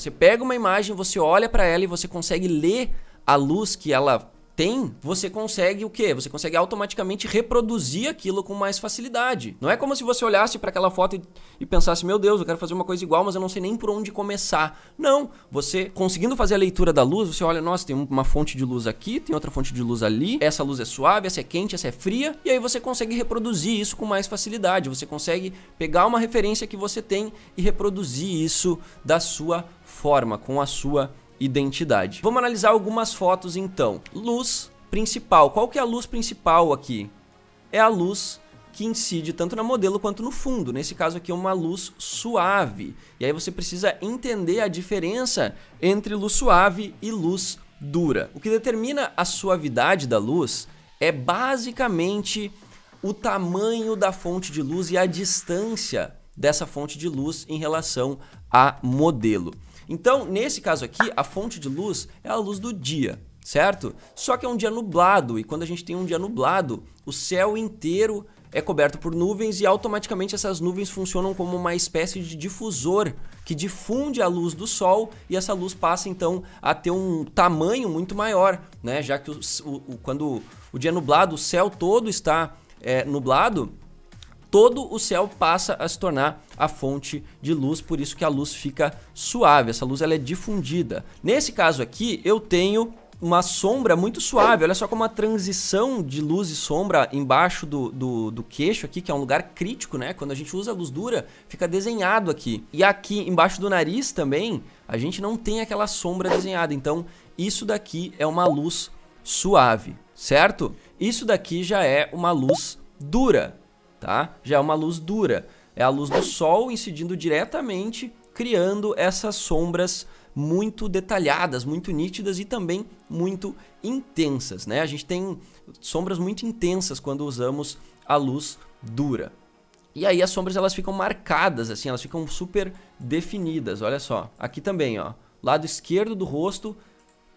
Você pega uma imagem, você olha para ela e você consegue ler a luz que ela tem, você consegue o quê? Você consegue automaticamente reproduzir aquilo com mais facilidade. Não é como se você olhasse para aquela foto e pensasse, meu Deus, eu quero fazer uma coisa igual, mas eu não sei nem por onde começar. Não, você conseguindo fazer a leitura da luz, você olha, nossa, tem uma fonte de luz aqui, tem outra fonte de luz ali, essa luz é suave, essa é quente, essa é fria, e aí você consegue reproduzir isso com mais facilidade. Você consegue pegar uma referência que você tem e reproduzir isso da sua forma, com a sua identidade. Vamos analisar algumas fotos então. Luz principal. Qual que é a luz principal aqui? É a luz que incide tanto na modelo quanto no fundo. Nesse caso aqui é uma luz suave. E aí você precisa entender a diferença entre luz suave e luz dura. O que determina a suavidade da luz é basicamente o tamanho da fonte de luz e a distância dessa fonte de luz em relação a modelo. Então, nesse caso aqui, a fonte de luz é a luz do dia, certo? Só que é um dia nublado, e quando a gente tem um dia nublado, o céu inteiro é coberto por nuvens e automaticamente essas nuvens funcionam como uma espécie de difusor que difunde a luz do sol e essa luz passa então a ter um tamanho muito maior, né? Já que quando o dia é nublado, o céu todo está nublado, todo o céu passa a se tornar a fonte de luz, por isso que a luz fica suave, essa luz ela é difundida. Nesse caso aqui, eu tenho uma sombra muito suave, olha só como a transição de luz e sombra embaixo do queixo aqui, que é um lugar crítico, né? Quando a gente usa a luz dura, fica desenhado aqui. E aqui embaixo do nariz também, a gente não tem aquela sombra desenhada, então isso daqui é uma luz suave, certo? Isso daqui já é uma luz dura. Tá? Já é uma luz dura, é a luz do sol incidindo diretamente, criando essas sombras muito detalhadas, muito nítidas e também muito intensas, né? A gente tem sombras muito intensas quando usamos a luz dura. E aí as sombras elas ficam marcadas, assim, elas ficam super definidas, olha só. Aqui também, ó, lado esquerdo do rosto,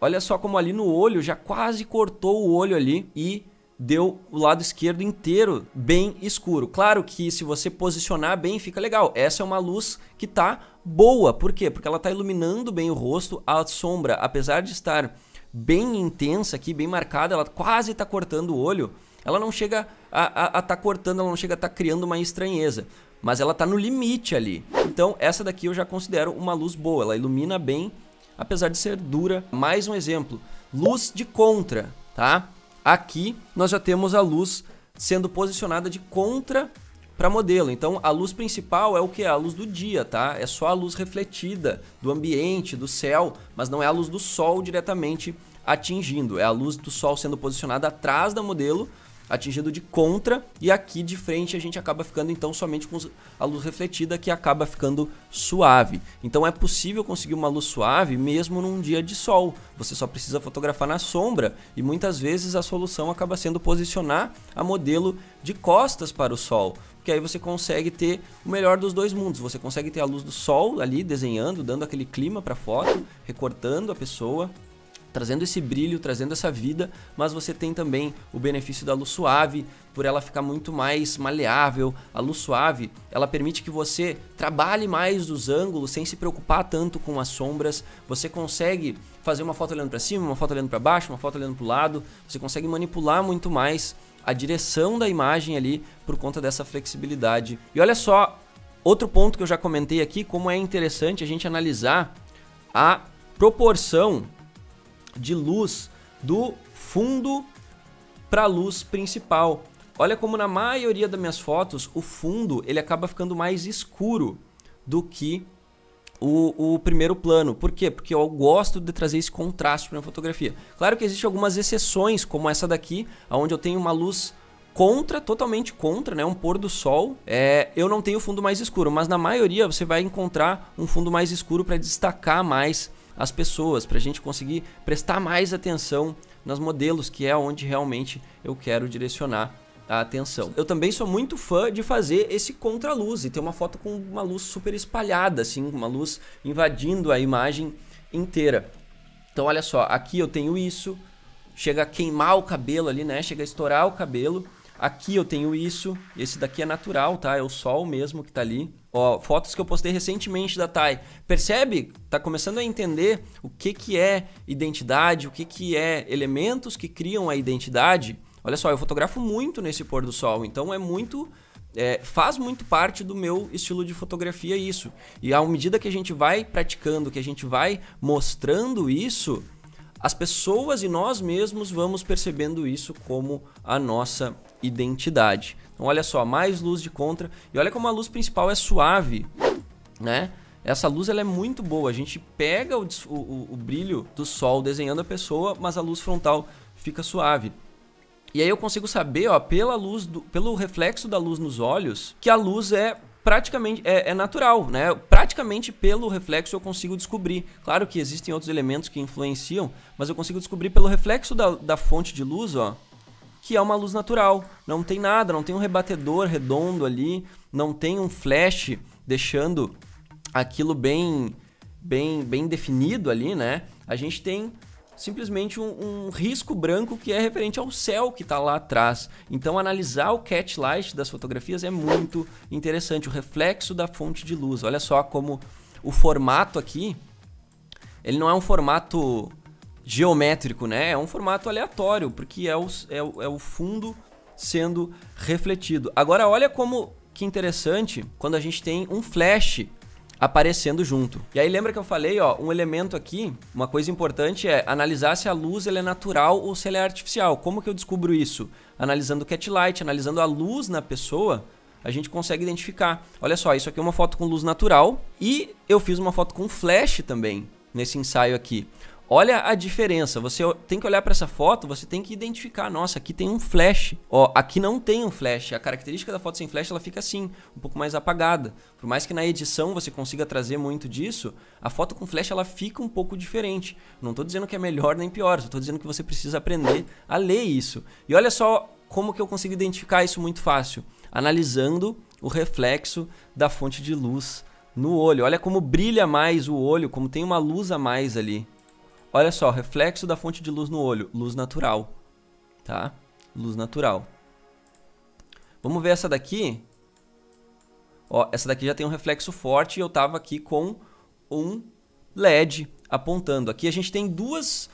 olha só como ali no olho já quase cortou o olho ali e deu o lado esquerdo inteiro bem escuro. Claro que se você posicionar bem fica legal. Essa é uma luz que tá boa. Por quê? Porque ela tá iluminando bem o rosto. A sombra, apesar de estar bem intensa aqui, bem marcada, ela quase tá cortando o olho. Ela não chega a tá cortando, ela não chega a tá criando uma estranheza. Mas ela tá no limite ali. Então essa daqui eu já considero uma luz boa. Ela ilumina bem, apesar de ser dura. Mais um exemplo. Luz de contra, tá? Aqui nós já temos a luz sendo posicionada de contra para modelo. Então a luz principal é o que? A luz do dia, tá? É só a luz refletida do ambiente, do céu, mas não é a luz do sol diretamente atingindo. É a luz do sol sendo posicionada atrás da modelo, atingindo de contra, e aqui de frente a gente acaba ficando então somente com a luz refletida, que acaba ficando suave. Então é possível conseguir uma luz suave mesmo num dia de sol. Você só precisa fotografar na sombra e muitas vezes a solução acaba sendo posicionar a modelo de costas para o sol, que aí você consegue ter o melhor dos dois mundos. Você consegue ter a luz do sol ali desenhando, dando aquele clima para a foto, recortando a pessoa, trazendo esse brilho, trazendo essa vida, mas você tem também o benefício da luz suave, por ela ficar muito mais maleável. A luz suave, ela permite que você trabalhe mais os ângulos sem se preocupar tanto com as sombras. Você consegue fazer uma foto olhando para cima, uma foto olhando para baixo, uma foto olhando para o lado. Você consegue manipular muito mais a direção da imagem ali por conta dessa flexibilidade. E olha só, outro ponto que eu já comentei aqui, como é interessante a gente analisar a proporção de luz do fundo para a luz principal. Olha como na maioria das minhas fotos o fundo ele acaba ficando mais escuro do que o primeiro plano. Por quê? Porque eu gosto de trazer esse contraste para a fotografia. Claro que existem algumas exceções, como essa daqui, onde eu tenho uma luz contra, totalmente contra, né? Um pôr do sol. Eu não tenho fundo mais escuro, mas na maioria você vai encontrar um fundo mais escuro para destacar mais as pessoas, para a gente conseguir prestar mais atenção nas modelos, que é onde realmente eu quero direcionar a atenção. Eu também sou muito fã de fazer esse contraluz e ter uma foto com uma luz super espalhada, assim, uma luz invadindo a imagem inteira. Então olha só, aqui eu tenho isso, chega a queimar o cabelo ali, né? Chega a estourar o cabelo. Aqui eu tenho isso, esse daqui é natural, tá? É o sol mesmo que tá ali. Ó, fotos que eu postei recentemente da Thay. Percebe? Tá começando a entender o que é identidade, o que é elementos que criam a identidade. Olha só, eu fotografo muito nesse pôr do sol, então faz muito parte do meu estilo de fotografia isso. E à medida que a gente vai praticando, que a gente vai mostrando isso, as pessoas e nós mesmos vamos percebendo isso como a nossa identidade. Então olha só, mais luz de contra. E olha como a luz principal é suave, né? Essa luz ela é muito boa. A gente pega o brilho do sol desenhando a pessoa, mas a luz frontal fica suave. E aí eu consigo saber, ó, pelo reflexo da luz nos olhos, que a luz é praticamente natural, né? Praticamente pelo reflexo eu consigo descobrir. Claro que existem outros elementos que influenciam, mas eu consigo descobrir pelo reflexo da fonte de luz, ó, que é uma luz natural. Não tem nada, não tem um rebatedor redondo ali, não tem um flash deixando aquilo bem definido ali, né? A gente tem simplesmente um risco branco que é referente ao céu que está lá atrás. Então analisar o catch light das fotografias é muito interessante, o reflexo da fonte de luz. Olha só como o formato aqui, ele não é um formato geométrico, né? É um formato aleatório, porque é o fundo sendo refletido. Agora olha como que interessante quando a gente tem um flash aparecendo junto. E aí lembra que eu falei, ó, um elemento aqui, uma coisa importante é analisar se a luz ela é natural ou se ela é artificial. Como que eu descubro isso? Analisando o catch light, analisando a luz na pessoa, a gente consegue identificar. Olha só, isso aqui é uma foto com luz natural e eu fiz uma foto com flash também nesse ensaio aqui. Olha a diferença, você tem que olhar para essa foto, você tem que identificar, nossa, aqui tem um flash, ó, aqui não tem um flash, a característica da foto sem flash ela fica assim, um pouco mais apagada. Por mais que na edição você consiga trazer muito disso, a foto com flash ela fica um pouco diferente. Não estou dizendo que é melhor nem pior, estou dizendo que você precisa aprender a ler isso. E olha só como que eu consigo identificar isso muito fácil, analisando o reflexo da fonte de luz no olho. Olha como brilha mais o olho, como tem uma luz a mais ali. Olha só, reflexo da fonte de luz no olho, luz natural, tá? Luz natural. Vamos ver essa daqui. Ó, essa daqui já tem um reflexo forte e eu tava aqui com um LED apontando. Aqui a gente tem duas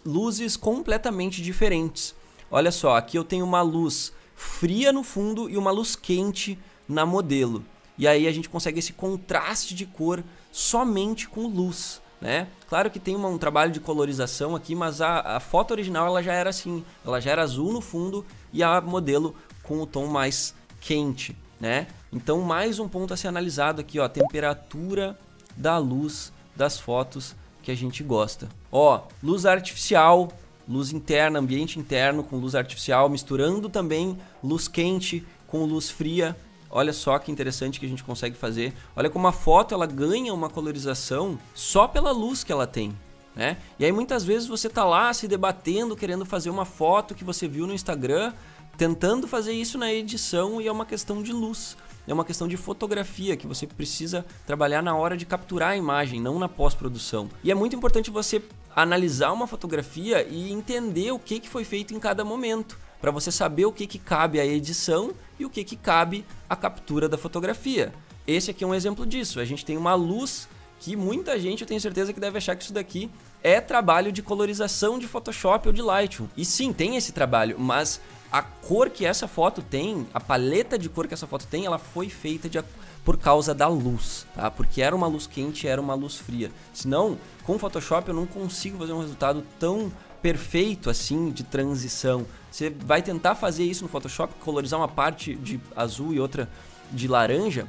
luzes completamente diferentes. Olha só, aqui eu tenho uma luz fria no fundo e uma luz quente na modelo. E aí a gente consegue esse contraste de cor somente com luz, né? Claro que tem um trabalho de colorização aqui, mas a foto original ela já era assim, ela já era azul no fundo e a modelo com o tom mais quente, né? Então mais um ponto a ser analisado aqui, ó, a temperatura da luz das fotos que a gente gosta. Ó, luz artificial, luz interna, ambiente interno com luz artificial, misturando também luz quente com luz fria. Olha só que interessante que a gente consegue fazer. Olha como a foto ela ganha uma colorização só pela luz que ela tem, né? E aí muitas vezes você tá lá se debatendo, querendo fazer uma foto que você viu no Instagram, tentando fazer isso na edição e é uma questão de luz. É uma questão de fotografia que você precisa trabalhar na hora de capturar a imagem, não na pós-produção. E é muito importante você analisar uma fotografia e entender o que foi feito em cada momento, para você saber o que cabe à edição e o que cabe à captura da fotografia. Esse aqui é um exemplo disso. A gente tem uma luz que muita gente, eu tenho certeza que deve achar que isso daqui é trabalho de colorização de Photoshop ou de Lightroom. E sim, tem esse trabalho, mas a cor que essa foto tem, a paleta de cor que essa foto tem, ela foi feita por causa da luz, tá? Porque era uma luz quente, era uma luz fria. Senão, com o Photoshop eu não consigo fazer um resultado tão perfeito assim de transição. Você vai tentar fazer isso no Photoshop, colorizar uma parte de azul e outra de laranja,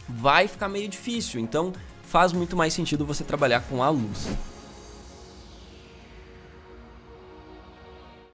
vai ficar meio difícil. Então faz muito mais sentido você trabalhar com a luz.